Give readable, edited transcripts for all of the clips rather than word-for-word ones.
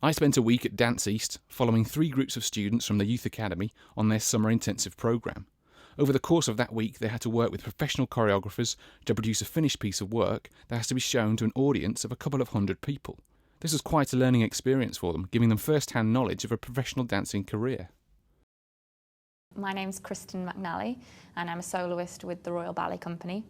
I spent a week at DanceEast following 3 groups of students from the Youth Academy on their summer intensive programme. Over the course of that week, they had to work with professional choreographers to produce a finished piece of work that has to be shown to an audience of a couple of hundred people. This was quite a learning experience for them, giving them first-hand knowledge of a professional dancing career. My name's Kristen McNally and I'm a soloist with the Royal Ballet Company.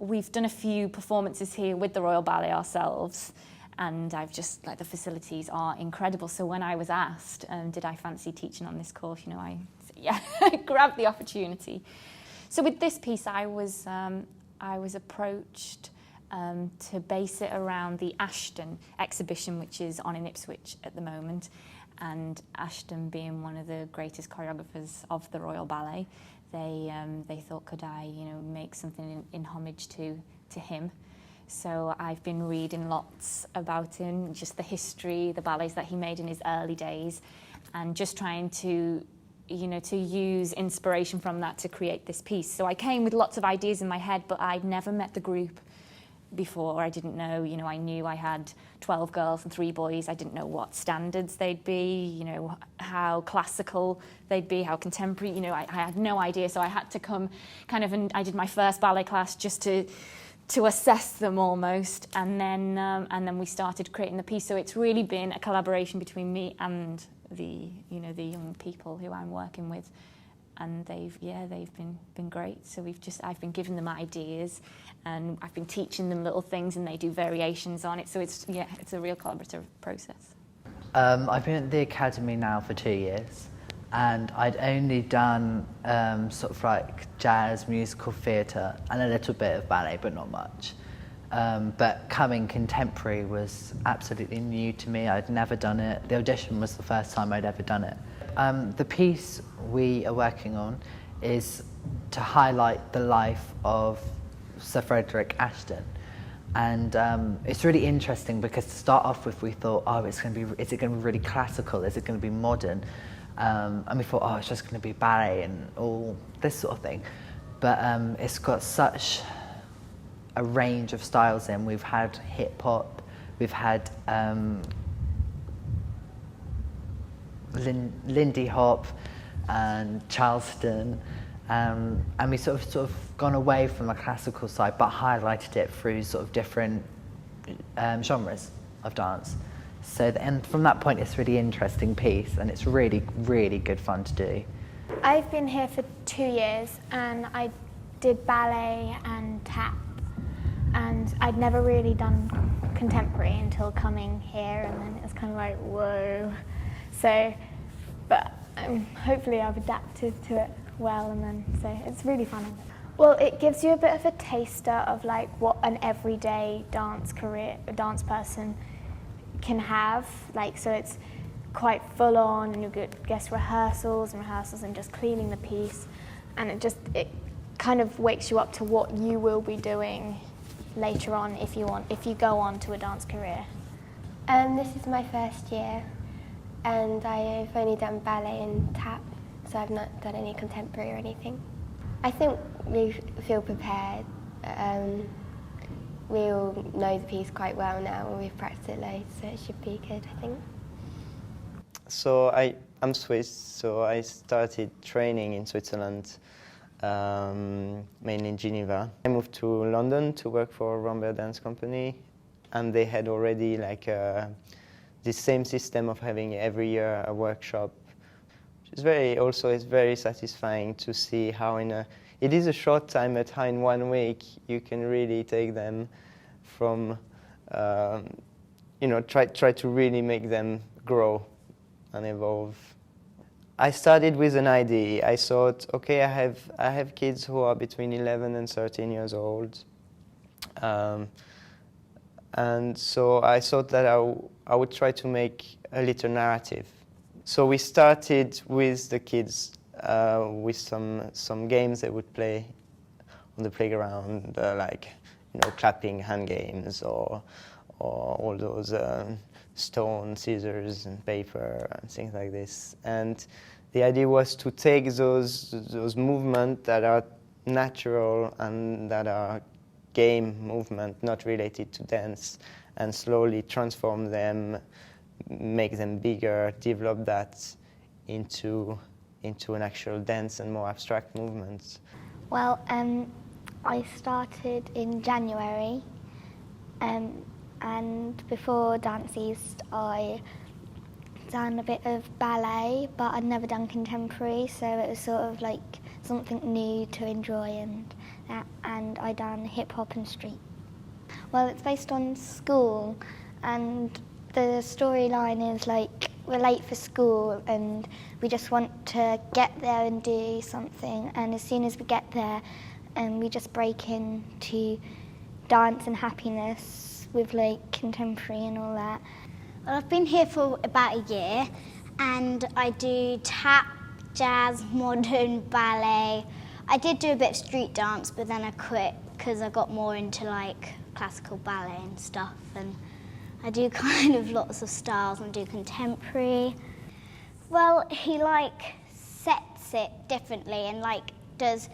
We've done a few performances here with the Royal Ballet ourselves, and the facilities are incredible. So when I was asked, did I fancy teaching on this course, I grabbed the opportunity. So with this piece, I was approached to base it around the Ashton exhibition, which is on in Ipswich at the moment. And Ashton, being one of the greatest choreographers of the Royal Ballet, they thought, could I, make something in homage to him. So I've been reading lots about him, just the history, the ballets that he made in his early days, and just trying to use inspiration from that to create this piece. So I came with lots of ideas in my head, but I'd never met the group before. I didn't know, I knew I had 12 girls and 3 boys. I didn't know what standards they'd be, how classical they'd be, how contemporary, I had no idea. So I had to come and I did my first ballet class just to assess them almost, and then we started creating the piece. So it's really been a collaboration between me and the young people who I'm working with, and they've been great. So I've been giving them ideas, and I've been teaching them little things, and they do variations on it. So it's a real collaborative process. I've been at the academy now for 2 years. And I'd only done jazz, musical theatre, and a little bit of ballet, but not much. But coming contemporary was absolutely new to me. I'd never done it. The audition was the first time I'd ever done it. The piece we are working on is to highlight the life of Sir Frederick Ashton. And it's really interesting because to start off with, we thought, is it going to be really classical? Is it going to be modern? And we thought, it's just going to be ballet and all this sort of thing. But it's got such a range of styles in. We've had hip-hop, we've had Lindy Hop and Charleston, and we sort of gone away from the classical side, but highlighted it through sort of different genres of dance. So, and from that point, it's a really interesting piece, and it's really, really good fun to do. I've been here for 2 years, and I did ballet and tap, and I'd never really done contemporary until coming here, and then it was kind of like, whoa. So, but hopefully I've adapted to it well, and then, so it's really fun. Well, it gives you a bit of a taster of like what an everyday dance person can have, so it's quite full on, and you get guest rehearsals and just cleaning the piece, and it kind of wakes you up to what you will be doing later on if you go on to a dance career. This is my first year, and I've only done ballet and tap, so I've not done any contemporary or anything. I think we feel prepared. We all know the piece quite well now, and we've practiced it loads, so it should be good, I think. So I'm Swiss, so I started training in Switzerland, mainly in Geneva. I moved to London to work for Rambert Dance Company, and they had already this same system of having every year a workshop. It's very satisfying to see how it is a short time, but how in 1 week you can really take them from, try to really make them grow and evolve. I started with an idea. I thought, okay, I have kids who are between 11 and 13 years old. And so I thought that I would try to make a little narrative. So we started with the kids with some games they would play on the playground, clapping hand games or all those stone, scissors, and paper and things like this. And the idea was to take those movements that are natural and that are game movement, not related to dance, and slowly transform them make them bigger, develop that into an actual dance and more abstract movements? Well, I started in January, and before DanceEast I done a bit of ballet, but I'd never done contemporary, so it was sort of like something new to enjoy, and I done hip hop and street. Well, it's based on school, and the storyline is like we're late for school and we just want to get there and do something, and as soon as we get there, we just break into dance and happiness with like contemporary and all that. Well, I've been here for about a year, and I do tap, jazz, modern, ballet. I did do a bit of street dance, but then I quit because I got more into like classical ballet and stuff, and I do kind of lots of styles and do contemporary. Well, he like sets it differently and like does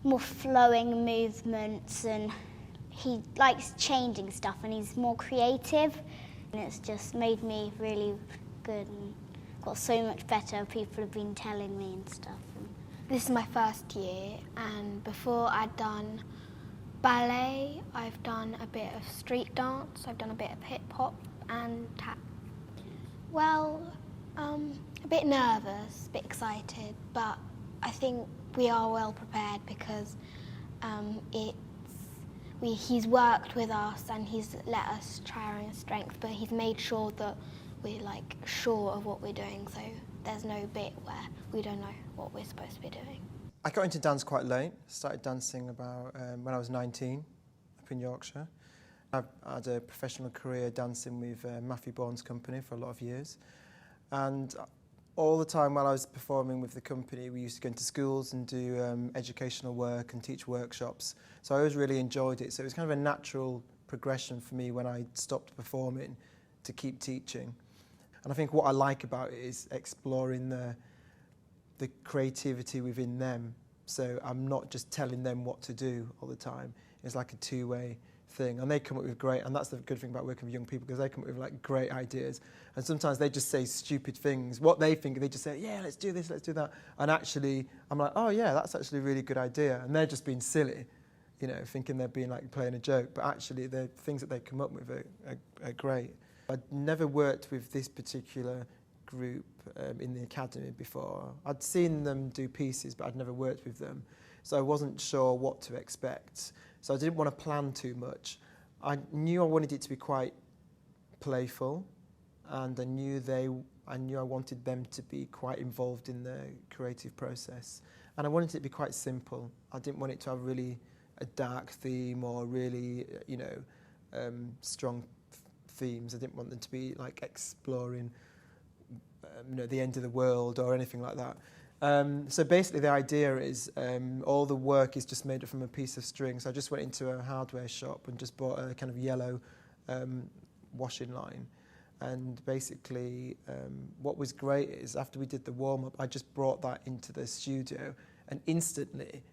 more flowing movements, and he likes changing stuff, and he's more creative. And it's just made me really good and got so much better. People have been telling me and stuff. This is my first year, and before I'd done ballet, I've done a bit of street dance, I've done a bit of hip hop and tap. Well, a bit nervous, a bit excited, but I think we are well prepared because he's worked with us and he's let us try our own strength, but he's made sure that we're like sure of what we're doing, so there's no bit where we don't know what we're supposed to be doing. I got into dance quite late. Started dancing about when I was 19 up in Yorkshire. I've had a professional career dancing with Matthew Bourne's company for a lot of years, and all the time while I was performing with the company, we used to go into schools and do educational work and teach workshops. So I always really enjoyed it. So it was kind of a natural progression for me when I stopped performing to keep teaching. And I think what I like about it is exploring the creativity within them. So I'm not just telling them what to do all the time. It's like a two-way thing, and they come up with great, and that's the good thing about working with young people, because they come up with like great ideas, and sometimes they just say stupid things, what they think, they just say, yeah, let's do this, let's do that, and actually I'm like, oh yeah, that's actually a really good idea, and they're just being silly, you know, thinking they're being like playing a joke, but actually the things that they come up with are great. I'd never worked with this particular group in the academy before. I'd seen them do pieces, but I'd never worked with them, so I wasn't sure what to expect. So I didn't want to plan too much. I knew I wanted it to be quite playful, and I knew I wanted them to be quite involved in the creative process. And I wanted it to be quite simple. I didn't want it to have really a dark theme or really, strong themes. I didn't want them to be like exploring, the end of the world or anything like that. So basically the idea is all the work is just made up from a piece of string. So I just went into a hardware shop and just bought a kind of yellow washing line. And basically what was great is after we did the warm-up, I just brought that into the studio, and instantly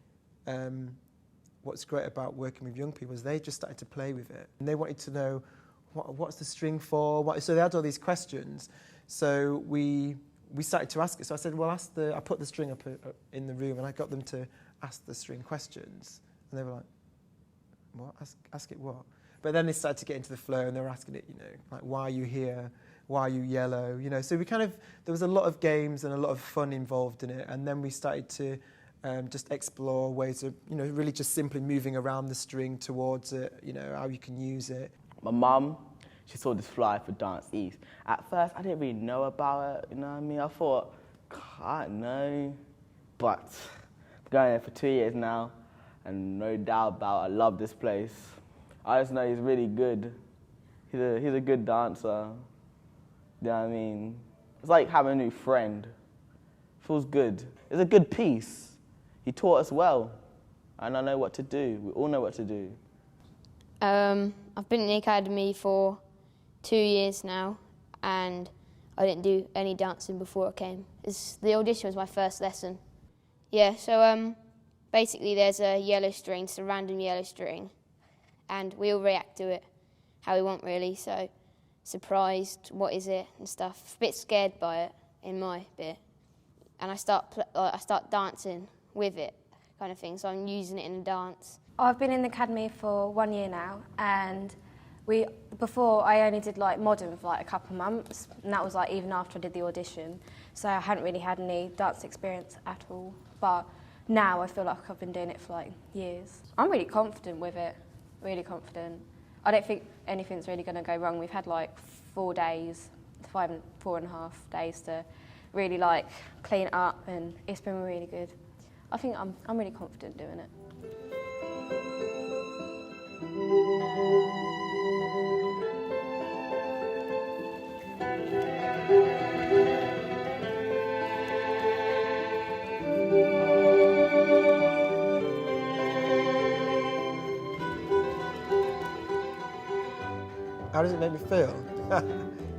what's great about working with young people is they just started to play with it. And they wanted to know, what's the string for? So they had all these questions. So we started to ask it. So I said, well, I put the string up in the room, and I got them to ask the string questions. And they were like, what? Ask it what? But then they started to get into the flow, and they were asking it, like, why are you here? Why are you yellow? So there was a lot of games and a lot of fun involved in it. And then we started to just explore ways of, really just simply moving around the string towards it, how you can use it. My mum, she saw this flyer for DanceEast. At first, I didn't really know about it, you know what I mean? I thought, I don't know. But I'm going there for 2 years now, and no doubt about it, I love this place. I just know he's really good. He's a good dancer. You know what I mean? It's like having a new friend. Feels good. It's a good piece. He taught us well, and I know what to do. We all know what to do. I've been in the academy for 2 years now, and I didn't do any dancing before I came. The audition was my first lesson. Yeah, so basically there's a yellow string, it's a random yellow string, and we all react to it how we want really. So surprised, what is it and stuff. A bit scared by it in my bit. And I start dancing with it kind of thing, so I'm using it in a dance. I've been in the academy for 1 year now, and before I only did like modern for like a couple of months, and that was like even after I did the audition, so I hadn't really had any dance experience at all. But now I feel like I've been doing it for like years. I'm really confident with it, really confident. I don't think anything's really going to go wrong. We've had like 4 days, 4.5 days to really like clean it up, and it's been really good. I think I'm really confident doing it. How does it make me feel?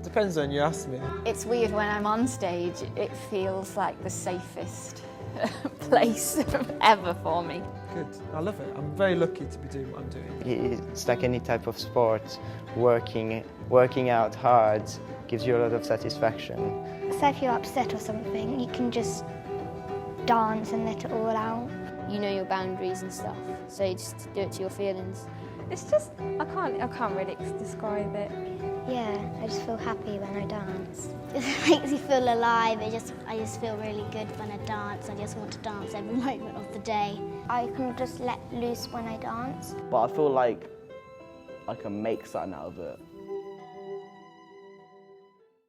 Depends on you ask me. It's weird when I'm on stage, it feels like the safest place ever for me. Good, I love it. I'm very lucky to be doing what I'm doing. It's like any type of sport, working out hard gives you a lot of satisfaction. So if you're upset or something, you can just dance and let it all out. You know your boundaries and stuff, so you just do it to your feelings. It's just, I can't really describe it. Yeah, I just feel happy when I dance. It makes you feel alive. I just feel really good when I dance. I just want to dance every moment of the day. I can just let loose when I dance. But I feel like I can make something out of it.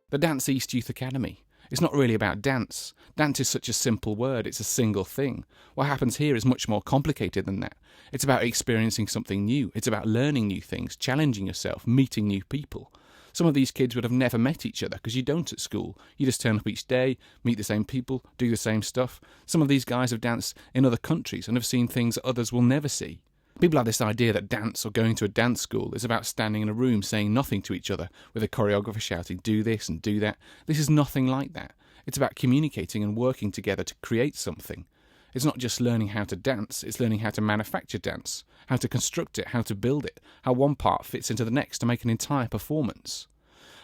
The DanceEast Youth Academy. It's not really about dance. Dance is such a simple word, it's a single thing. What happens here is much more complicated than that. It's about experiencing something new. It's about learning new things, challenging yourself, meeting new people. Some of these kids would have never met each other because you don't at school. You just turn up each day, meet the same people, do the same stuff. Some of these guys have danced in other countries and have seen things that others will never see. People have this idea that dance or going to a dance school is about standing in a room saying nothing to each other with a choreographer shouting, do this and do that. This is nothing like that. It's about communicating and working together to create something. It's not just learning how to dance, it's learning how to manufacture dance, how to construct it, how to build it, how one part fits into the next to make an entire performance.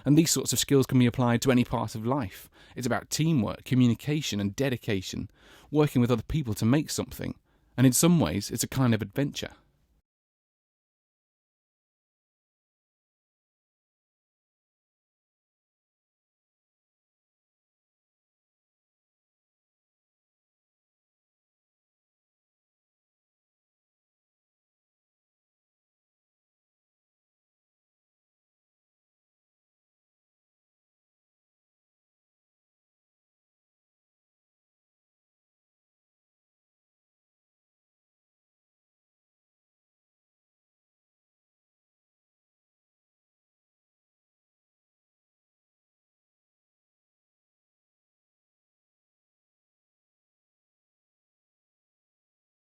And these sorts of skills can be applied to any part of life. It's about teamwork, communication and dedication, working with other people to make something. And in some ways, it's a kind of adventure.